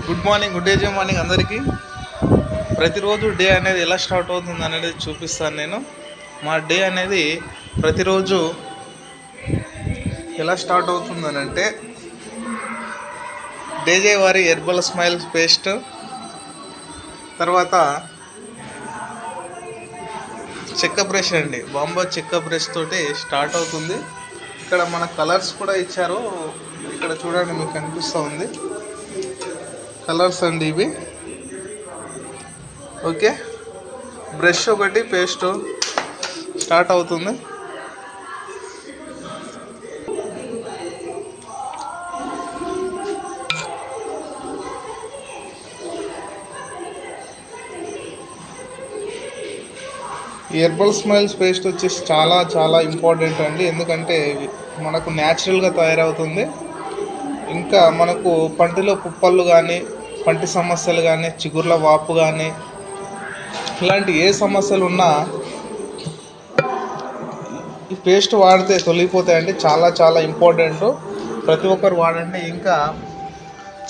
Good morning, good day morning అందరికీ. ప్రతిరోజు day అనేది ఎలా స్టార్ట్ అవుతుంది అనేది చూపిస్తాను నేను. మా డే అనేది ప్రతిరోజు ఎలా స్టార్ట్ అవుతుందని అంటే డేజే వారి హెర్బల్ స్మైల్ పేస్ట్, తర్వాత చెక్క బ్రష్ అండి, బాంబో చెక్క బ్రష్ తోటి స్టార్ట్ అవుతుంది. ఇక్కడ మన కలర్స్ కూడా ఇచ్చారు, ఇక్కడ చూడండి మీకు కనిపిస్తూ ఉంది కలర్స్ అండి ఇవి. ఓకే, బ్రష్ ఒకటి పేస్ట్ స్టార్ట్ అవుతుంది. ఈ హెర్బల్ స్మైల్స్ పేస్ట్ వచ్చేసి చాలా చాలా ఇంపార్టెంట్ అండి, ఎందుకంటే మనకు న్యాచురల్గా తయారవుతుంది. ఇంకా మనకు పంటిలో పుప్పళ్ళు కానీ, పంటి సమస్యలు కానీ, చిగుర్ల వాపు కానీ, ఇలాంటి ఏ సమస్యలు ఉన్నా ఈ పేస్ట్ వాడితే తొలగిపోతాయండి. చాలా చాలా ఇంపార్టెంట్, ప్రతి ఒక్కరు వాడండి. ఇంకా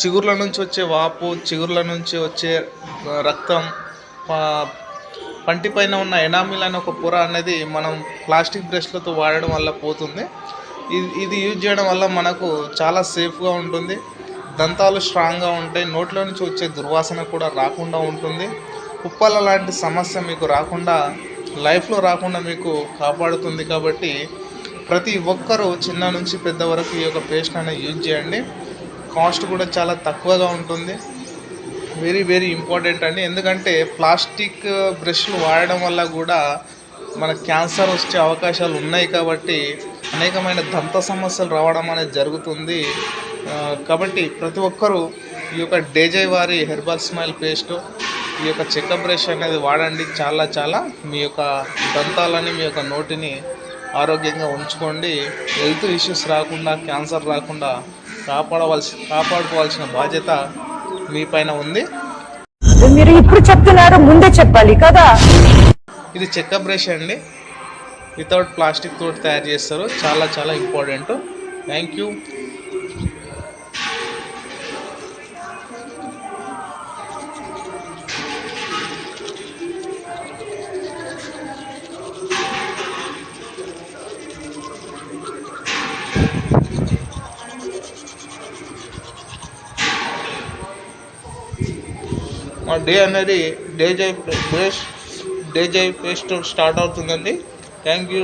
చిగుర్ల నుంచి వచ్చే వాపు, చిగుర్ల నుంచి వచ్చే రక్తం, పంటి పైన ఉన్న ఎనామిల్ అనే ఒక పొర అనేది మనం ప్లాస్టిక్ బ్రష్లతో వాడడం వల్ల పోతుంది. ఇది యూజ్ చేయడం వల్ల మనకు చాలా సేఫ్గా ఉంటుంది, దంతాలు స్ట్రాంగ్గా ఉంటాయి, నోట్లో నుంచి వచ్చే దుర్వాసన కూడా రాకుండా ఉంటుంది. కుప్పల లాంటి సమస్య మీకు రాకుండా, లైఫ్లో రాకుండా మీకు కాపాడుతుంది. కాబట్టి ప్రతి ఒక్కరూ చిన్న నుంచి పెద్ద వరకు ఈ యొక్క పేస్ట్ అనేది యూజ్ చేయండి. కాస్ట్ కూడా చాలా తక్కువగా ఉంటుంది. వెరీ వెరీ ఇంపార్టెంట్ అండి, ఎందుకంటే ప్లాస్టిక్ బ్రష్లు వాడడం వల్ల కూడా మనకు క్యాన్సర్ వచ్చే అవకాశాలు ఉన్నాయి. కాబట్టి అనేకమైన దంత సమస్యలు రావడం అనేది జరుగుతుంది. కాబట్టి ప్రతి ఒక్కరూ ఈ యొక్క డేజే వారి హెర్బల్ స్మైల్ పేస్ట్, ఈ యొక్క చెక్క బ్రష్ అనేది వాడండి. చాలా చాలా మీ యొక్క దంతాలని, మీ యొక్క నోటిని ఆరోగ్యంగా ఉంచుకోండి. హెల్త్ ఇష్యూస్ రాకుండా, క్యాన్సర్ రాకుండా కాపాడుకోవాల్సిన బాధ్యత మీ పైన ఉంది. మీరు ఇప్పుడు చెప్తున్నారు, ముందే చెప్పాలి కదా. ఇది చెక్క బ్రష్ అండి, వితౌట్ ప్లాస్టిక్ తోటి తయారు చేస్తారు. చాలా చాలా ఇంపార్టెంట్. Thank you. మా డే అనేది డేజై పేస్ట్ స్టార్ట్ అవుతుందండి. Thank you.